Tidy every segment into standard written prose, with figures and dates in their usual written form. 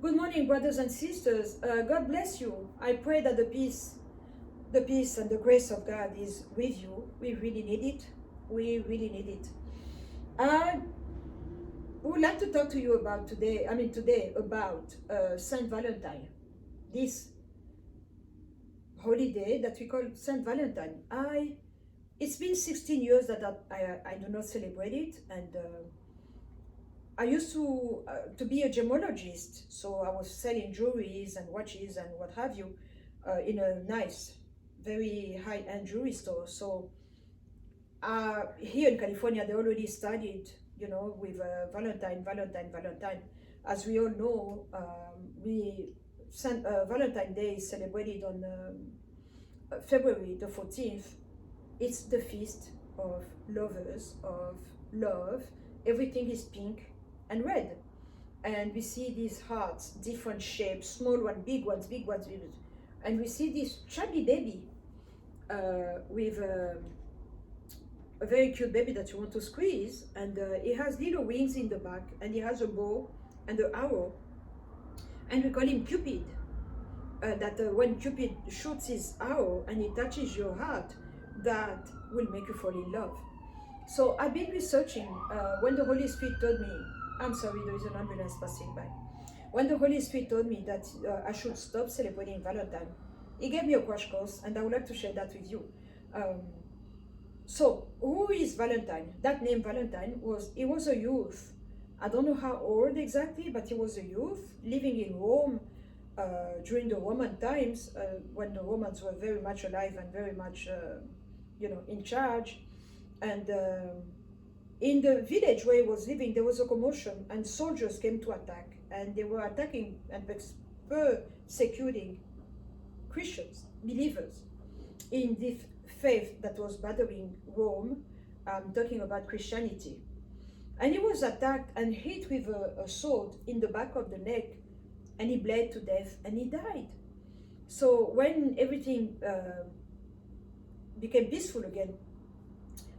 Good morning, brothers and sisters. God bless you. I pray that the peace and the grace of God is with you. We really need it. We really need it. I would like to talk to you about today about Saint Valentine, this holiday that we call Saint Valentine. It's been 16 years that I do not celebrate it, and I used to be a gemologist, so I was selling jewelries and watches and what have you in a nice, very high-end jewelry store. So here in California, they already started, with Valentine. As we all know, Valentine Day is celebrated on February the 14th. It's the feast of lovers, of love. Everything is pink and red. And we see these hearts, different shapes, small ones, big ones, big ones. And we see this chubby baby with a very cute baby that you want to squeeze. And he has little wings in the back, and he has a bow and an arrow. And we call him Cupid. When Cupid shoots his arrow and he touches your heart, that will make you fall in love. So I've been researching when the Holy Spirit told me, I'm sorry, there is an ambulance passing by. When the Holy Spirit told me that I should stop celebrating Valentine, he gave me a crash course, and I would like to share that with you. So who is Valentine? That name Valentine he was a youth. I don't know how old exactly, but he was a youth living in Rome during the Roman times, when the Romans were very much alive and very much in charge. And in the village where he was living, there was a commotion, and soldiers came to attack, and they were attacking and persecuting Christians, believers in this faith that was battering Rome. I'm talking about Christianity. And he was attacked and hit with a sword in the back of the neck, and he bled to death, and he died. So when everything became peaceful again,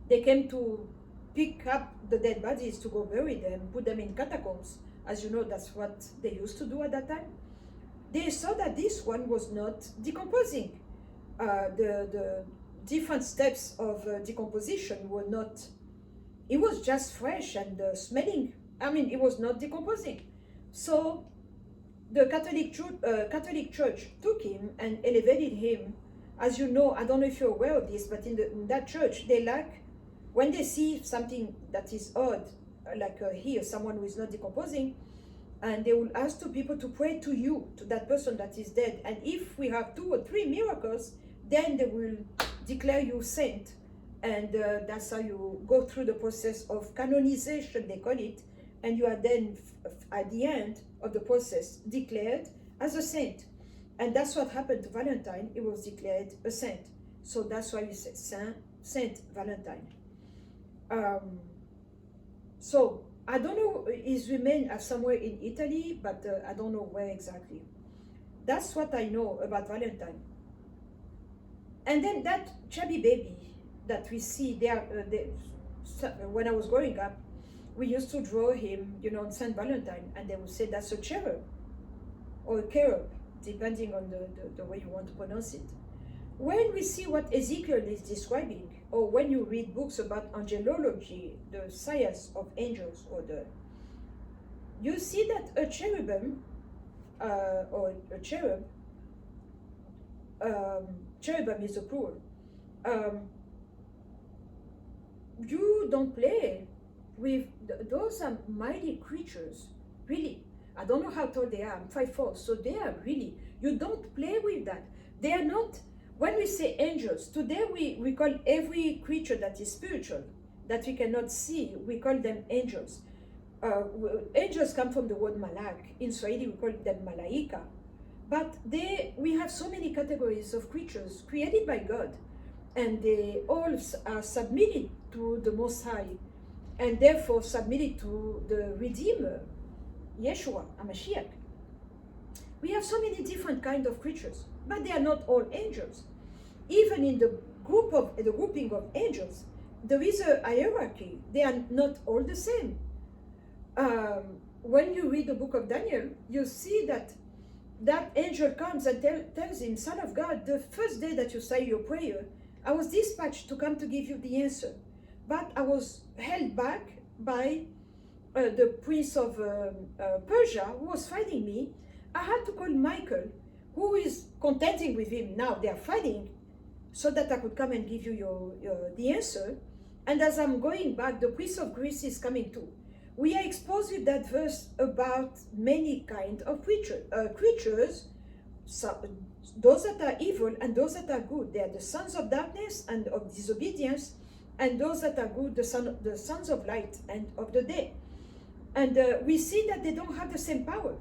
they came to pick up the dead bodies to go bury them, put them in catacombs. As you know, that's what they used to do at that time. They saw that this one was not decomposing. The different steps of decomposition were not, it was just fresh and smelling. It was not decomposing. So the Catholic Church took him and elevated him. As you know, I don't know if you're aware of this, but in that church, when they see something that is odd, like here, someone who is not decomposing, and they will ask two people to pray to that person that is dead. And if we have 2 or 3 miracles, then they will declare you saint. And that's how you go through the process of canonization, they call it. And you are then, at the end of the process, declared as a saint. And that's what happened to Valentine. He was declared a saint. So that's why we say Saint Valentine. So I don't know, his remains are somewhere in Italy, but I don't know where exactly. That's what I know about Valentine. And then that chubby baby that we see there, when I was growing up, we used to draw him, on Saint Valentine, and they would say that's a cherub or a cherub, depending on the way you want to pronounce it. When we see what Ezekiel is describing, or when you read books about angelology, the science of angels, you see that a cherubim, or a cherub, cherubim is a plural. You don't play with those are mighty creatures, really. I don't know how tall they are. I'm 5'4", so they are really. You don't play with that. They are not. When we say angels, today we call every creature that is spiritual, that we cannot see, we call them angels. Angels come from the word malak. In Swahili, we call them malaika. But we have so many categories of creatures created by God, and they all are submitted to the Most High, and therefore submitted to the Redeemer, Yeshua, HaMashiach. We have so many different kinds of creatures, but they are not all angels. Even in the grouping of angels, there is a hierarchy. They are not all the same. when you read the book of Daniel, you see that that angel comes and tells him, Son of God, the first day that you say your prayer, I was dispatched to come to give you the answer. But I was held back by the prince of Persia who was fighting me. I had to call Michael, who is contending with him. Now they are fighting, so that I could come and give you the answer. And as I'm going back, the prince of Greece is coming too. We are exposed with that verse about many kind of creatures, so, those that are evil and those that are good. They are the sons of darkness and of disobedience, and those that are good, the sons of light and of the day. And we see that they don't have the same power.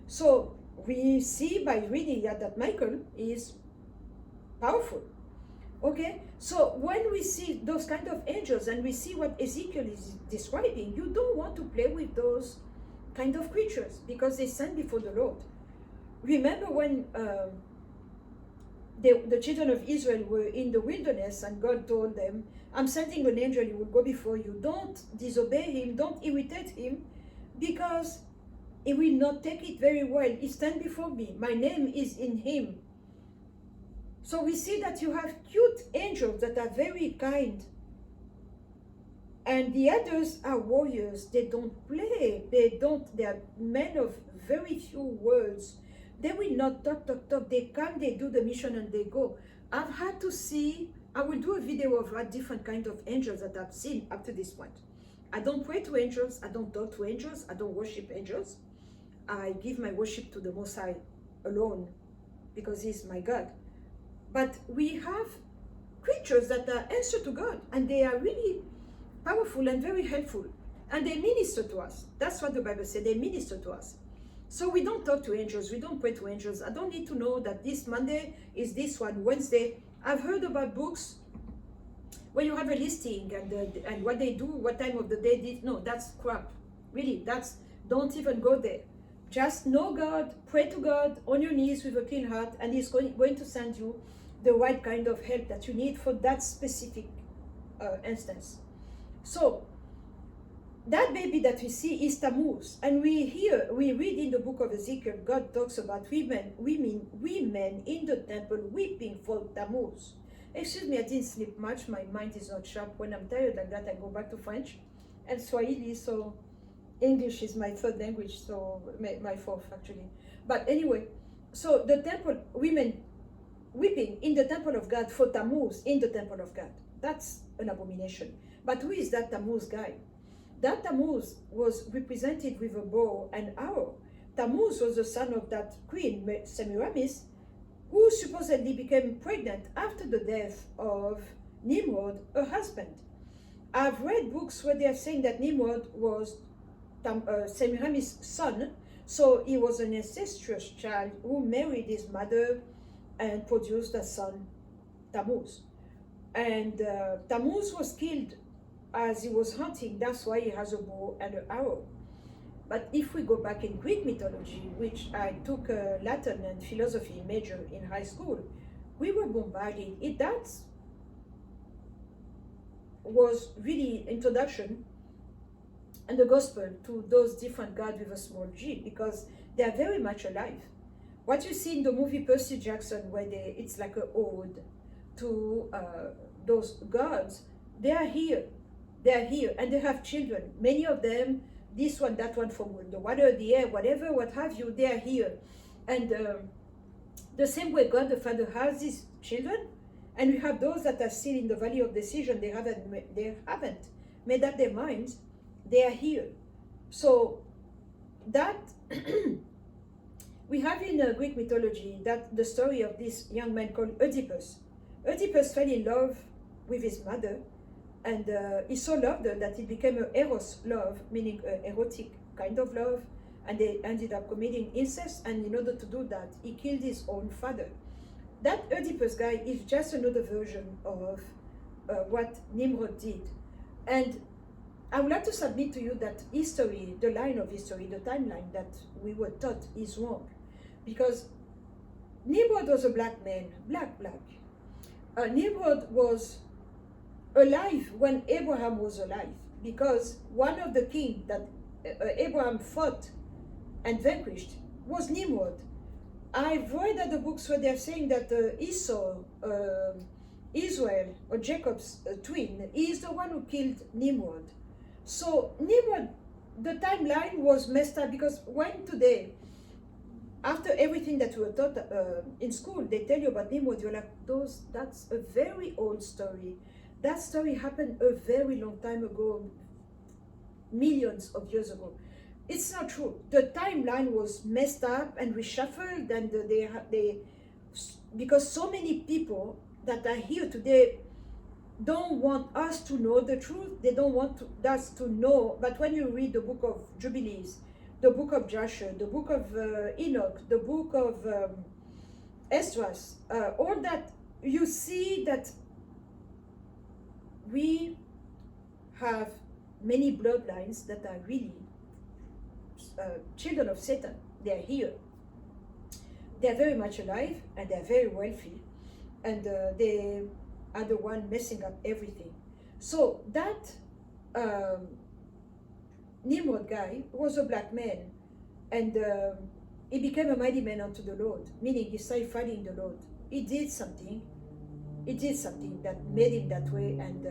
So we see by reading that Michael is powerful. Okay, so when we see those kind of angels and we see what Ezekiel is describing, you don't want to play with those kind of creatures because they stand before the Lord. Remember when the children of Israel were in the wilderness and God told them, I'm sending an angel, he will go before you. Don't disobey him, don't irritate him, because he will not take it very well. He stands before me. My name is in him. So we see that you have cute angels that are very kind. And the others are warriors. They don't play. They are men of very few words. They will not talk. They come, they do the mission and they go. I've had to see, I will do a video of what different kind of angels that I've seen up to this point. I don't pray to angels. I don't talk to angels. I don't worship angels. I give my worship to the Most High alone because He's my God. But we have creatures that are answer to God, and they are really powerful and very helpful, and they minister to us. That's what the Bible said, they minister to us. So we don't talk to angels, we don't pray to angels. I don't need to know that this Monday is this one, Wednesday. I've heard about books where you have a listing and what they do, what time of the day. No, that's crap. Really, don't even go there. Just know God, pray to God on your knees with a clean heart, and He's going to send you the right kind of help that you need for that specific instance. So that baby that we see is Tammuz, and we read in the book of Ezekiel, God talks about women in the temple weeping for Tammuz. Excuse me, I didn't sleep much. My mind is not sharp. When I'm tired like that, I go back to French and Swahili. So English is my third language, so my fourth actually. But anyway, so the temple women weeping in the temple of God for Tammuz in the temple of God. That's an abomination. But who is that Tammuz guy? That Tammuz was represented with a bow and arrow. Tammuz was the son of that queen, Semiramis, who supposedly became pregnant after the death of Nimrod, her husband. I've read books where they are saying that Nimrod was Semiramis' son, so he was an incestuous child who married his mother and produced a son, Tammuz. And Tammuz was killed as he was hunting. That's why he has a bow and an arrow. But if we go back in Greek mythology, which I took a Latin and philosophy major in high school, we were bombarded. That was really introduction and the gospel to those different gods with a small g, because they are very much alive. What you see in the movie Percy Jackson, where it's like an ode to those gods, they are here, and they have children. Many of them, this one, that one, from the water, the air, whatever, what have you, they are here. And the same way God the Father has these children, and we have those that are still in the valley of decision, they haven't made up their minds, they are here. So that we have in Greek mythology that the story of this young man called Oedipus. Oedipus fell in love with his mother, and he so loved her that it became a eros love, meaning erotic kind of love, and they ended up committing incest, and in order to do that, he killed his own father. That Oedipus guy is just another version of what Nimrod did. And I would like to submit to you that history, the line of history, the timeline that we were taught is wrong. Because Nimrod was a black man, black. Nimrod was alive when Abraham was alive, because one of the kings that Abraham fought and vanquished was Nimrod. I've read other books where they're saying that Esau, Israel, or Jacob's twin, is the one who killed Nimrod. So Nimrod, the timeline was messed up because when today, after everything that we were taught in school, they tell you about Nimrod, you're like, that's a very old story. That story happened a very long time ago, millions of years ago. It's not true. The timeline was messed up and reshuffled, and because so many people that are here today don't want us to know the truth. They don't want us to know. But when you read the book of Jubilees, the book of Joshua, the book of Enoch, the book of Esdras, all that, you see that we have many bloodlines that are really children of Satan. They are here. They are very much alive and they are very wealthy, and they are the one messing up everything. So that Nimrod guy was a black man, and he became a mighty man unto the Lord, meaning he started fighting the Lord. He did something that made him that way, and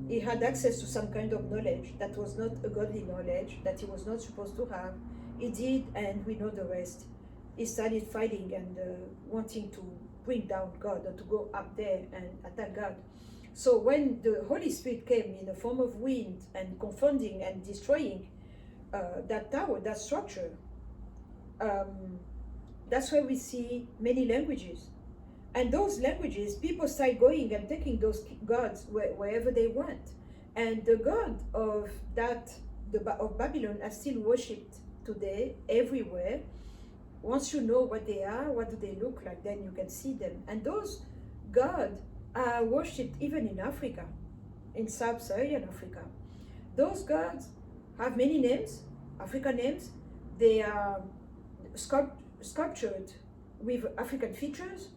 he had access to some kind of knowledge that was not a godly knowledge, that he was not supposed to have. He did, and we know the rest. He started fighting and wanting to bring down God, or to go up there and attack God. So when the Holy Spirit came in the form of wind and confounding and destroying that tower, that structure, that's where we see many languages. And those languages, people start going and taking those gods wherever they want. And the god of of Babylon are still worshipped today everywhere. Once you know what they are, what do they look like, then you can see them. And those gods are worshipped even in Africa, in sub-Saharan Africa. Those gods have many names, African names. They are sculptured with African features.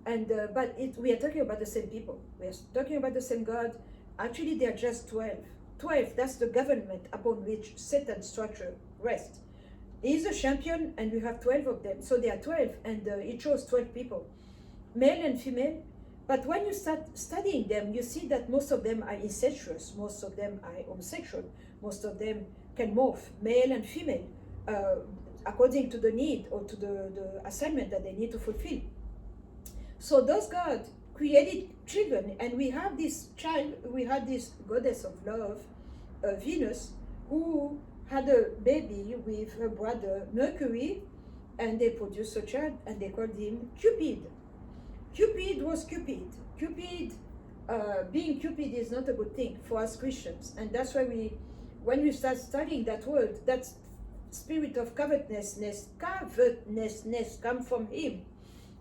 And but we are talking about the same people. We are talking about the same God. Actually, they are just 12. 12, that's the government upon which Satan's structure rests. He is a champion, and we have 12 of them. So there are 12, and he chose 12 people, male and female. But when you start studying them, you see that most of them are incestuous, most of them are homosexual, most of them can morph, male and female, according to the need or to the assignment that they need to fulfill. So those gods created children, and we have this goddess of love, Venus, who had a baby with her brother Mercury, and they produced a child, and they called him Cupid. Cupid was Cupid. Being Cupid is not a good thing for us Christians, and that's why when we start studying that word, that spirit of covetousness come from him.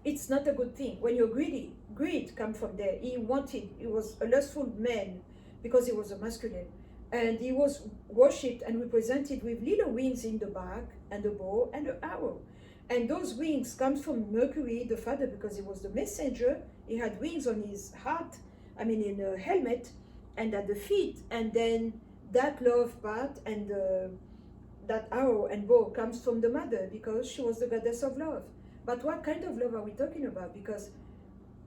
It's not a good thing. When you're greedy, greed comes from there. He was a lustful man because he was a masculine. And he was worshipped and represented with little wings in the back, and a bow and an arrow. And those wings come from Mercury, the father, because he was the messenger. He had wings on his heart, in a helmet, and at the feet. And then that love part and that arrow and bow comes from the mother, because she was the goddess of love. But what kind of love are we talking about? Because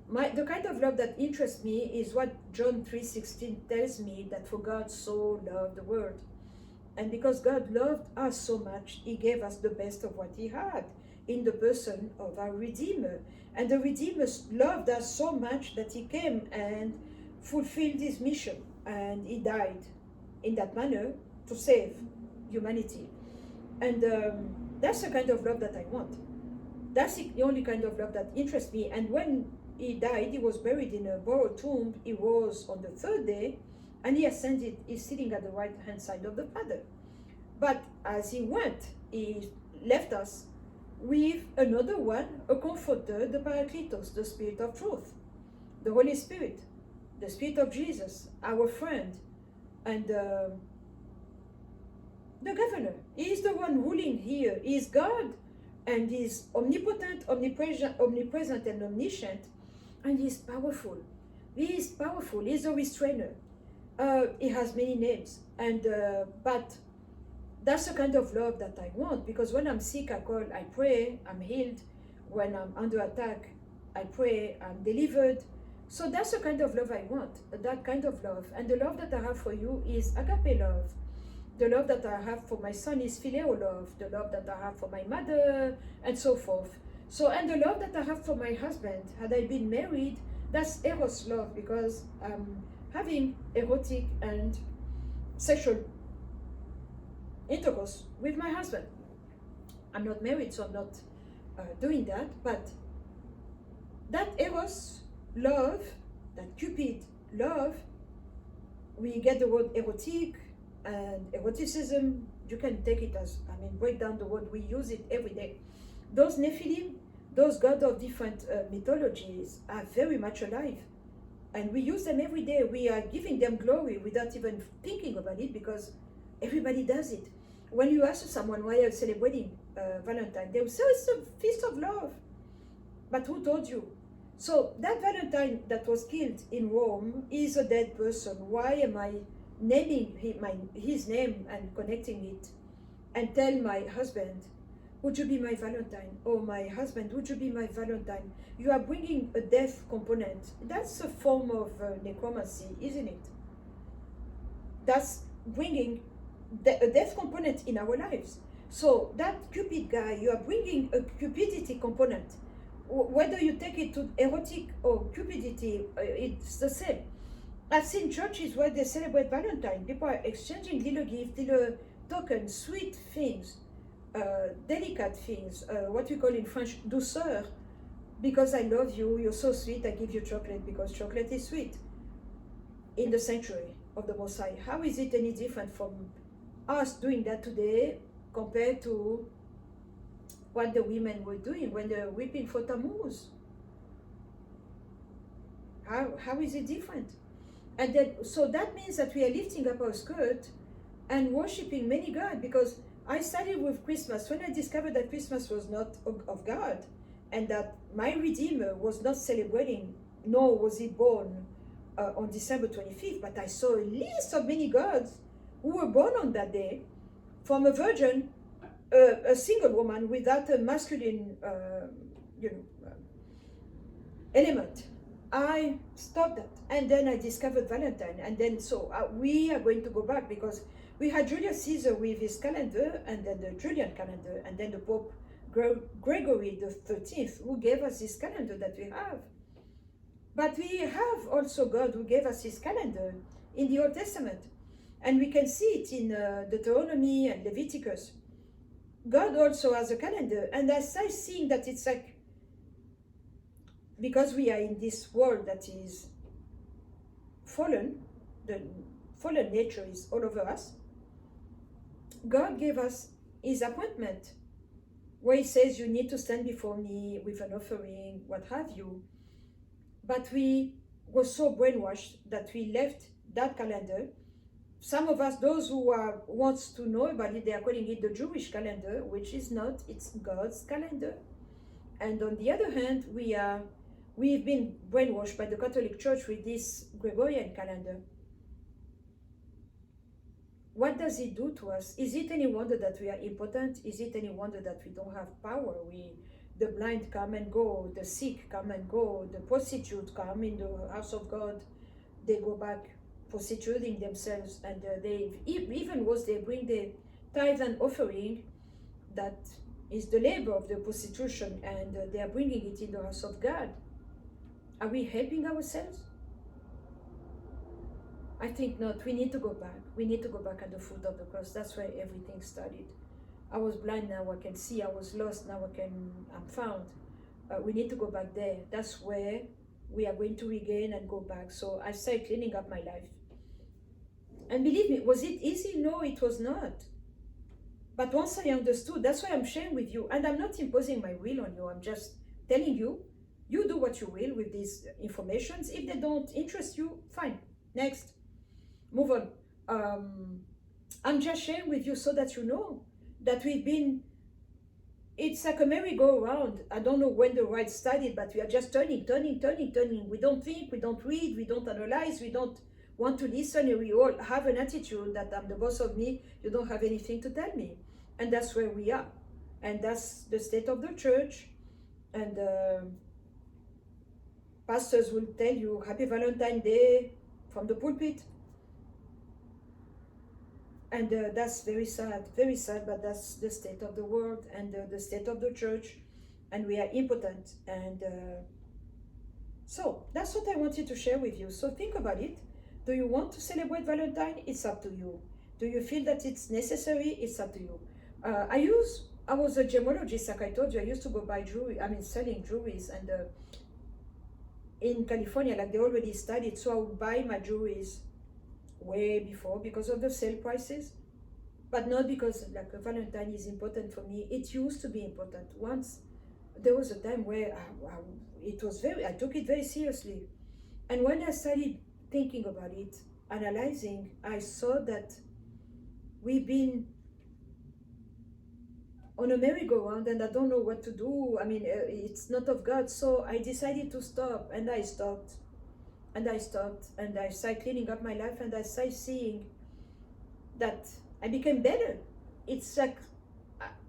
the kind of love that interests me is what John 3:16 tells me, that for God so loved the world. And because God loved us so much, he gave us the best of what he had in the person of our Redeemer. And the Redeemer loved us so much that he came and fulfilled his mission. And he died in that manner to save humanity. And that's the kind of love that I want. That's the only kind of love that interests me. And when he died, he was buried in a borrowed tomb. He rose on the third day, and he ascended. He's sitting at the right-hand side of the Father. But as he went, he left us with another one, a comforter, the Parakletos, the Spirit of Truth, the Holy Spirit, the Spirit of Jesus, our friend, and the governor. He is the one ruling here. He is God, and he is omnipotent, omnipresent, and omniscient, and he is powerful. He is powerful. He is a restrainer. He has many names, and but That's the kind of love that I want, because when I'm sick, I pray, I'm healed. When I'm under attack, I pray, I'm delivered. So that's the kind of love I want, that kind of love. And the love that I have for you is agape love. The love that I have for my son is phileo love. The love that I have for my mother, and so forth. So, and the love that I have for my husband, had I been married, that's eros love, because I'm having erotic and sexual intercourse with my husband. I'm not married, so I'm not doing that, but that eros love, that Cupid love, we get the word erotic and eroticism. You can take it as, break down the word, we use it every day. Those Nephilim, those gods of different mythologies are very much alive. And we use them every day. We are giving them glory without even thinking about it, because everybody does it. When you ask someone why you're celebrating Valentine, they will say, it's a feast of love. But who told you? So that Valentine that was killed in Rome is a dead person. Why am I naming his name and connecting it, and tell my husband, would you be my Valentine? Or my husband, would you be my Valentine? You are bringing a death component. That's a form of necromancy, isn't it? That's bringing a death component in our lives. So that Cupid guy, you are bringing a cupidity component. Whether you take it to erotic or cupidity, it's the same. I've seen churches where they celebrate Valentine. People are exchanging little gifts, little tokens, sweet things, delicate things, what we call in French douceur. Because I love you, you're so sweet, I give you chocolate because chocolate is sweet. In the sanctuary of the Most High. How is it any different from us doing that today compared to what the women were doing when they were weeping for Tammuz? How is it different? And then, so that means that we are lifting up our skirt and worshiping many gods, because I started with Christmas. When I discovered that Christmas was not of God, and that my Redeemer was not celebrating, nor was he born on December 25th, but I saw a list of many gods who were born on that day, from a virgin, a single woman without a masculine element. I stopped that, and then I discovered Valentine, and then so we are going to go back, because we had Julius Caesar with his calendar, and then the Julian calendar, and then the Pope Gregory the 13th, who gave us this calendar that we have. But we have also God who gave us his calendar in the Old Testament, and we can see it in Deuteronomy and Leviticus. God also has a calendar, and as I seeing that it's like, because we are in this world that is fallen, the fallen nature is all over us, God gave us his appointment, where he says, you need to stand before me with an offering, what have you. But we were so brainwashed that we left that calendar. Some of us, those who wants to know about it, they are calling it the Jewish calendar, which is not, it's God's calendar. And on the other hand, we've been brainwashed by the Catholic Church with this Gregorian calendar. What does it do to us? Is it any wonder that we are impotent? Is it any wonder that we don't have power? The blind come and go, the sick come and go, the prostitutes come in the house of God, they go back prostituting themselves, and they even worse, they bring the tithe and offering that is the labor of the prostitution, and they are bringing it in the house of God. Are we helping ourselves? I think not. We need to go back. We need to go back at the foot of the cross. That's where everything started. I was blind, now I can see. I was lost, now I'm found. We need to go back there. That's where we are going to regain and go back. So I started cleaning up my life. And believe me, was it easy? No, it was not. But once I understood, that's why I'm sharing with you. And I'm not imposing my will on you. I'm just telling you, you do what you will with these informations. If they don't interest you, fine. Next. Move on. I'm just sharing with you so that you know that it's like a merry-go-round. I don't know when the ride started, but we are just turning. We don't think, we don't read, we don't analyze, want to listen, and we all have an attitude that I'm the boss of me, you don't have anything to tell me. And that's where we are. And that's the state of the church. And pastors will tell you Happy Valentine's Day from the pulpit. And that's very sad, but that's the state of the world and the state of the church. And we are impotent. And so that's what I wanted to share with you. So think about it. Do you want to celebrate Valentine? It's up to you. Do you feel that it's necessary? It's up to you. I was a gemologist, like I told you. I used to go buy jewelry, selling jewelries. And in California, like they already started, so I would buy my jewelries way before because of the sale prices, but not because like Valentine is important for me. It used to be important. Once there was a time where I took it very seriously, and when I started thinking about it, analyzing, I saw that we've been on a merry-go-round and I don't know what to do. It's not of God, so I decided to stop, and I stopped. And I started cleaning up my life, and I started seeing that I became better. It's like,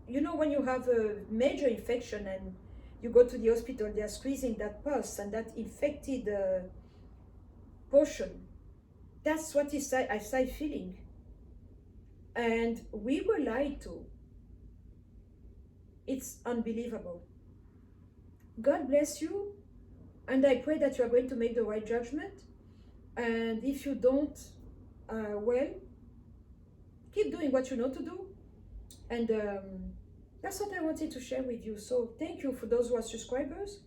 when you have a major infection and you go to the hospital, they're squeezing that pus and that infected portion. That's what I started feeling. And we were lied to. It's unbelievable. God bless you. And I pray that you are going to make the right judgment. And if you don't, keep doing what you know to do. And that's what I wanted to share with you. So thank you for those who are subscribers.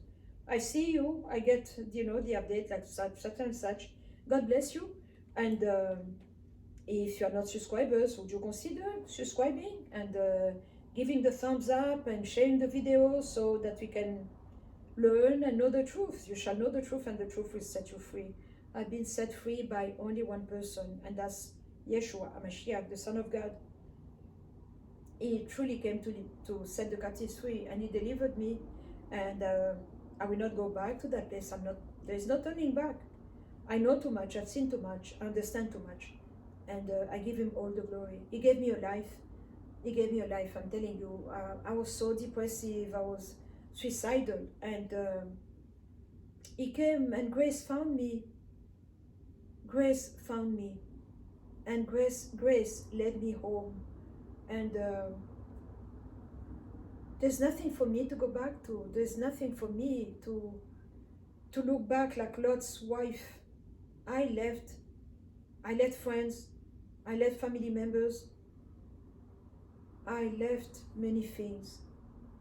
I see you. I get, the update like such and such. God bless you. And if you are not subscribers, would you consider subscribing and giving the thumbs up and sharing the video so that we can learn and know the truth. You shall know the truth, and the truth will set you free. I've been set free by only one person, and that's Yeshua HaMashiach, the Son of God. He truly came to set the captives free, and he delivered me. And I will not go back to that place. There is no turning back. I know too much. I've seen too much. I understand too much, and I give him all the glory. He gave me a life. He gave me a life. I'm telling you. I was so depressive. I was suicidal, and he came, and grace found me, and grace led me home. And there's nothing for me to go back to. There's nothing for me to look back like Lot's wife. I left friends, I left family members, I left many things.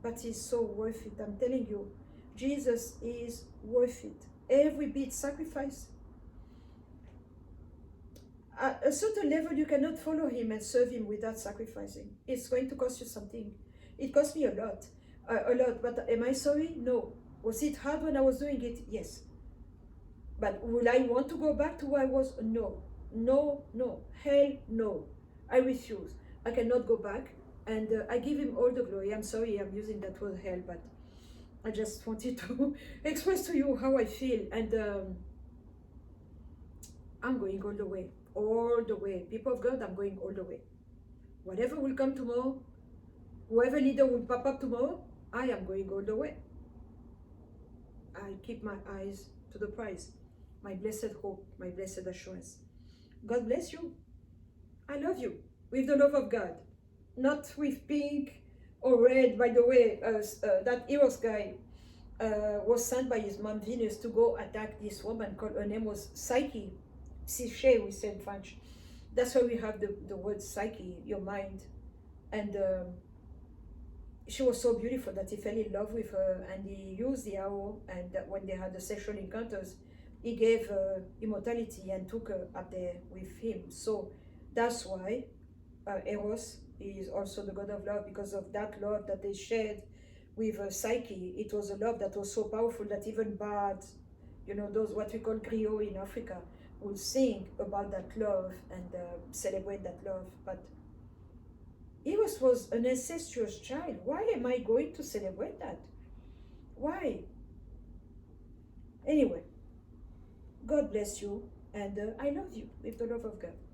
But it's so worth it. I'm telling you, Jesus is worth it. Every bit sacrifice. At a certain level, you cannot follow him and serve him without sacrificing. It's going to cost you something. It cost me a lot. But am I sorry? No. Was it hard when I was doing it? Yes. But will I want to go back to where I was? No. No. Hell no. I refuse. I cannot go back. And I give him all the glory. I'm sorry I'm using that word hell, but I just wanted to express to you how I feel. And I'm going all the way. All the way. People of God, I'm going all the way. Whatever will come tomorrow, whoever leader will pop up tomorrow, I am going all the way. I keep my eyes to the prize. My blessed hope, my blessed assurance. God bless you. I love you with the love of God. Not with pink or red. By the way, that Eros guy was sent by his mom Venus to go attack this woman called, her name was Psyche. Psyche, we say in French. That's why we have the word psyche, your mind. And she was so beautiful that he fell in love with her, and he used the arrow, and when they had the sexual encounters, he gave her immortality and took her up there with him. So that's why Eros is also the god of love, because of that love that they shared with Psyche. It was a love that was so powerful that even bards, those what we call griots in Africa, would sing about that love and celebrate that love. But Eros was an incestuous child. Why am I going to celebrate that? Why? Anyway, God bless you, And I love you with the love of God.